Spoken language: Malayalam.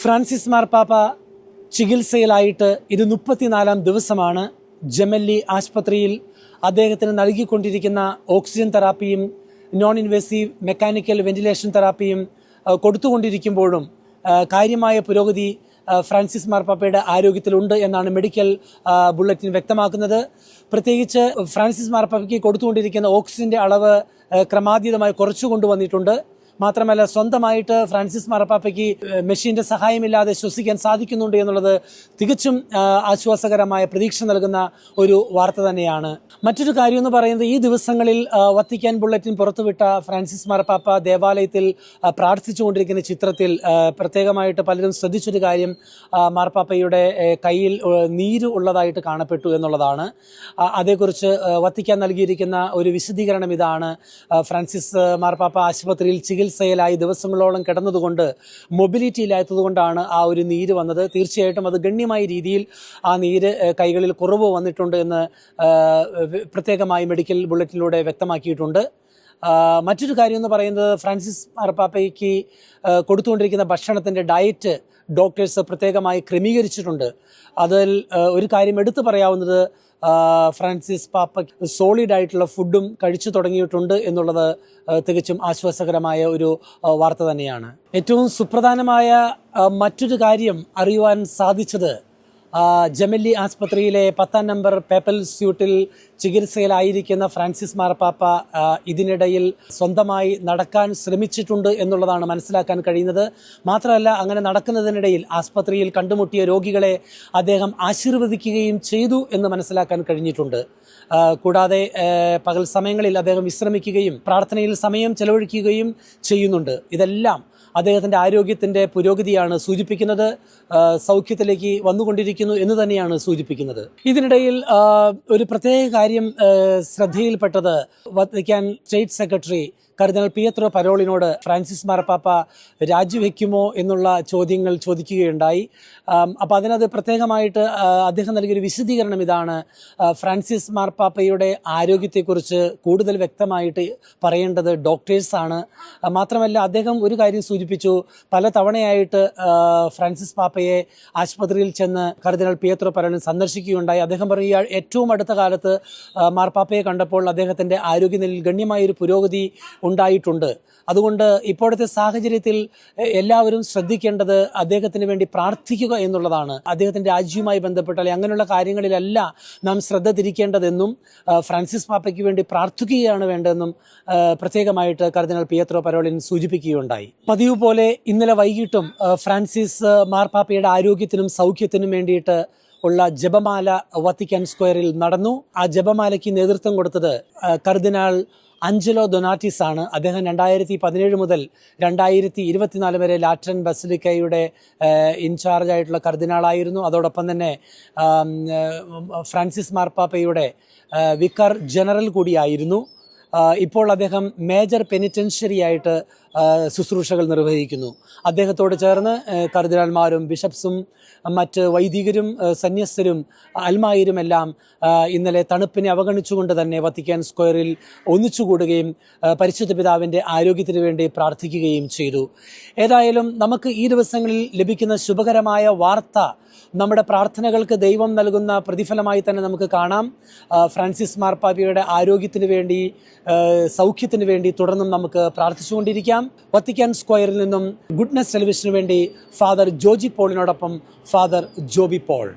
ഫ്രാൻസിസ് മാർപ്പാപ്പ ചികിത്സയിലായിട്ട് ഇത് 34-ാം ദിവസമാണ്. ജെമല്ലി ആശുപത്രിയിൽ അദ്ദേഹത്തിന് നൽകിക്കൊണ്ടിരിക്കുന്ന ഓക്സിജൻ തെറാപ്പിയും നോൺ ഇൻവേസീവ് മെക്കാനിക്കൽ വെന്റിലേഷൻ തെറാപ്പിയും കൊടുത്തുകൊണ്ടിരിക്കുമ്പോഴും കാര്യമായ പുരോഗതി ഫ്രാൻസിസ് മാർപ്പാപ്പയുടെ ആരോഗ്യത്തിലുണ്ട് എന്നാണ് മെഡിക്കൽ ബുള്ളറ്റിൻ വ്യക്തമാക്കുന്നത്. പ്രത്യേകിച്ച് ഫ്രാൻസിസ് മാർപ്പാപ്പയ്ക്ക് കൊടുത്തുകൊണ്ടിരിക്കുന്ന ഓക്സിജന്റെ അളവ് ക്രമാതീതമായി കുറച്ചു കൊണ്ടുവന്നിട്ടുണ്ട്. മാത്രമല്ല സ്വന്തമായിട്ട് ഫ്രാൻസിസ് മാർപ്പാപ്പയ്ക്ക് മെഷീന്റെ സഹായമില്ലാതെ ശ്വസിക്കാൻ സാധിക്കുന്നുണ്ട് എന്നുള്ളത് തികച്ചും ആശ്വാസകരമായ പ്രതീക്ഷ നൽകുന്ന ഒരു വാർത്ത തന്നെയാണ്. മറ്റൊരു കാര്യം എന്ന് പറയുന്നത്, ഈ ദിവസങ്ങളിൽ വത്തിക്കാൻ ബുള്ളറ്റിൻ പുറത്തുവിട്ട ഫ്രാൻസിസ് മാർപ്പാപ്പ ദേവാലയത്തിൽ പ്രാർത്ഥിച്ചുകൊണ്ടിരിക്കുന്ന ചിത്രത്തിൽ പ്രത്യേകമായിട്ട് പലരും ശ്രദ്ധിച്ചൊരു കാര്യം, മാർപ്പാപ്പയുടെ കയ്യിൽ നീര് ഉള്ളതായിട്ട് കാണപ്പെട്ടു എന്നുള്ളതാണ്. അതേക്കുറിച്ച് വത്തിക്കാൻ നൽകിയിരിക്കുന്ന ഒരു വിശദീകരണം ഇതാണ്. ഫ്രാൻസിസ് മാർപ്പാപ്പ ആശുപത്രിയിൽ ചികിത്സയിലായി ദിവസങ്ങളോളം കിടന്നതുകൊണ്ട് മൊബിലിറ്റി ഇല്ലാത്തതുകൊണ്ടാണ് ആ ഒരു നീര് വന്നത്. തീർച്ചയായിട്ടും അത് ഗണ്യമായ രീതിയിൽ ആ നീര് കൈകളിൽ കുറവ് വന്നിട്ടുണ്ട് എന്ന് പ്രത്യേകമായി മെഡിക്കൽ ബുള്ളറ്റിനിലൂടെ വ്യക്തമാക്കിയിട്ടുണ്ട്. മറ്റൊരു കാര്യം എന്ന് പറയുന്നത്, ഫ്രാൻസിസ് മാർപ്പാപ്പയ്ക്ക് കൊടുത്തുകൊണ്ടിരിക്കുന്ന ഭക്ഷണത്തിൻ്റെ ഡയറ്റ് ഡോക്ടേഴ്സ് പ്രത്യേകമായി ക്രമീകരിച്ചിട്ടുണ്ട്. അതിൽ ഒരു കാര്യം എടുത്തു പറയാവുന്നത്, ഫ്രാൻസിസ് പാപ്പ സോളിഡ് ആയിട്ടുള്ള ഫുഡും കഴിച്ചു തുടങ്ങിയിട്ടുണ്ട് എന്നുള്ളത് തികച്ചും ആശ്വാസകരമായ ഒരു വാർത്ത തന്നെയാണ്. ഏറ്റവും സുപ്രധാനമായ മറ്റൊരു കാര്യം അറിയുവാൻ സാധിച്ചത്, ജെമല്ലി ആസ്പത്രിയിലെ 10-ാം നമ്പർ പേപ്പൽ സ്യൂട്ടിൽ ചികിത്സയിലായിരിക്കുന്ന ഫ്രാൻസിസ് മാർപ്പാപ്പ ഇതിനിടയിൽ സ്വന്തമായി നടക്കാൻ ശ്രമിച്ചിട്ടുണ്ട് എന്നുള്ളതാണ് മനസ്സിലാക്കാൻ കഴിയുന്നത്. മാത്രമല്ല, അങ്ങനെ നടക്കുന്നതിനിടയിൽ ആസ്പത്രിയിൽ കണ്ടുമുട്ടിയ രോഗികളെ അദ്ദേഹം ആശീർവദിക്കുകയും ചെയ്തു എന്ന് മനസ്സിലാക്കാൻ കഴിഞ്ഞിട്ടുണ്ട്. കൂടാതെ പകൽ സമയങ്ങളിൽ അദ്ദേഹം വിശ്രമിക്കുകയും പ്രാർത്ഥനയിൽ സമയം ചെലവഴിക്കുകയും ചെയ്യുന്നുണ്ട്. ഇതെല്ലാം അദ്ദേഹത്തിൻ്റെ ആരോഗ്യത്തിൻ്റെ പുരോഗതിയാണ് സൂചിപ്പിക്കുന്നത്. സൗഖ്യത്തിലേക്ക് വന്നുകൊണ്ടിരിക്കുന്നു എന്ന് തന്നെയാണ് സൂചിപ്പിക്കുന്നത്. ഇതിനിടയിൽ ഒരു പ്രത്യേക കാര്യം ശ്രദ്ധയിൽപ്പെട്ടത്, വത്തിക്കാൻ സ്റ്റേറ്റ് സെക്രട്ടറി കർദിനാൾ പിയത്രോ പരോളിനോട് ഫ്രാൻസിസ് മാർപ്പാപ്പ രാജിവെക്കുമോ എന്നുള്ള ചോദ്യങ്ങൾ ചോദിക്കുകയുണ്ടായി. അപ്പോൾ അതിനത് പ്രത്യേകമായിട്ട് അദ്ദേഹം നൽകിയൊരു വിശദീകരണം ഇതാണ്. ഫ്രാൻസിസ് മാർപ്പാപ്പയുടെ ആരോഗ്യത്തെക്കുറിച്ച് കൂടുതൽ വ്യക്തമായിട്ട് പറയേണ്ടത് ഡോക്ടേഴ്സാണ്. മാത്രമല്ല, അദ്ദേഹം ഒരു കാര്യം സൂചിപ്പിച്ചു, പല തവണയായിട്ട് ഫ്രാൻസിസ് പാപ്പയെ ആശുപത്രിയിൽ ചെന്ന് കർദിനാൾ പിയത്രോ പരോളിൻ സന്ദർശിക്കുകയുണ്ടായി. അദ്ദേഹം പറയുക, ഏറ്റവും അടുത്ത കാലത്ത് മാർപ്പാപ്പയെ കണ്ടപ്പോൾ അദ്ദേഹത്തിൻ്റെ ആരോഗ്യനിലയിൽ ഗണ്യമായൊരു പുരോഗതി ഉണ്ടായിട്ടുണ്ട്. അതുകൊണ്ട് ഇപ്പോഴത്തെ സാഹചര്യത്തിൽ എല്ലാവരും ശ്രദ്ധിക്കേണ്ടത് അദ്ദേഹത്തിന് വേണ്ടി പ്രാർത്ഥിക്കുക എന്നുള്ളതാണ്. അദ്ദേഹത്തിൻ്റെ രാജ്യവുമായി ബന്ധപ്പെട്ട അങ്ങനെയുള്ള കാര്യങ്ങളിലല്ല നാം ശ്രദ്ധ തിരിക്കേണ്ടതെന്നും ഫ്രാൻസിസ് പാപ്പയ്ക്ക് വേണ്ടി പ്രാർത്ഥിക്കുകയാണ് വേണ്ടതെന്നും പ്രത്യേകമായിട്ട് കർദിനാൾ പിയത്രോ പരോളിൻ സൂചിപ്പിക്കുകയുണ്ടായി. പതിവ് പോലെ ഇന്നലെ വൈകിട്ടും ഫ്രാൻസിസ് മാർപ്പാപ്പയുടെ ആരോഗ്യത്തിനും സൗഖ്യത്തിനും വേണ്ടിയിട്ട് ഉള്ള ജപമാല വത്തിക്കാൻ സ്ക്വയറിൽ നടന്നു. ആ ജപമാലയ്ക്ക് നേതൃത്വം കൊടുത്തത് കർദിനാൾ അഞ്ചലോ ഡൊനാറ്റിസ് ആണ്. അദ്ദേഹം 2017 മുതൽ 2024 വരെ ലാറ്ററൻ ബസിലിക്കയുടെ ഇൻചാർജ് ആയിട്ടുള്ള കർദിനാളായിരുന്നു. അതോടൊപ്പം തന്നെ ഫ്രാൻസിസ് മാർപ്പാപ്പയുടെ വിക്കാർ ജനറൽ കൂടിയായിരുന്നു. ഇപ്പോൾ അദ്ദേഹം മേജർ പെനിറ്റൻഷ്യറി ആയിട്ട് ശുശ്രൂഷകൾ നിർവഹിക്കുന്നു. അദ്ദേഹത്തോട് ചേർന്ന് കർദിനാൾമാരും ബിഷപ്സും മറ്റ് വൈദികരും സന്യസ്തരും അൽമായരുമെല്ലാം ഇന്നലെ തണുപ്പിനെ അവഗണിച്ചുകൊണ്ട് തന്നെ വത്തിക്കാൻ സ്ക്വയറിൽ ഒന്നിച്ചുകൂടുകയും പരിശുദ്ധ പിതാവിൻ്റെ ആരോഗ്യത്തിന് വേണ്ടി പ്രാർത്ഥിക്കുകയും ചെയ്തു. ഏതായാലും നമുക്ക് ഈ ദിവസങ്ങളിൽ ലഭിക്കുന്ന ശുഭകരമായ വാർത്ത നമ്മുടെ പ്രാർത്ഥനകൾക്ക് ദൈവം നൽകുന്ന പ്രതിഫലമായി തന്നെ നമുക്ക് കാണാം. ഫ്രാൻസിസ് മാർപ്പാപ്പയുടെ ആരോഗ്യത്തിന് വേണ്ടി, സൗഖ്യത്തിന് വേണ്ടി തുടർന്നും നമുക്ക് പ്രാർത്ഥിച്ചുകൊണ്ടിരിക്കാം. വത്തിക്കാൻ സ്ക്വയറിൽ നിന്നും ഗുഡ്നസ് ടെലിവിഷന് വേണ്ടി ഫാദർ ജോജി പോളിനോടൊപ്പം ഫാദർ ജോബി പോൾ.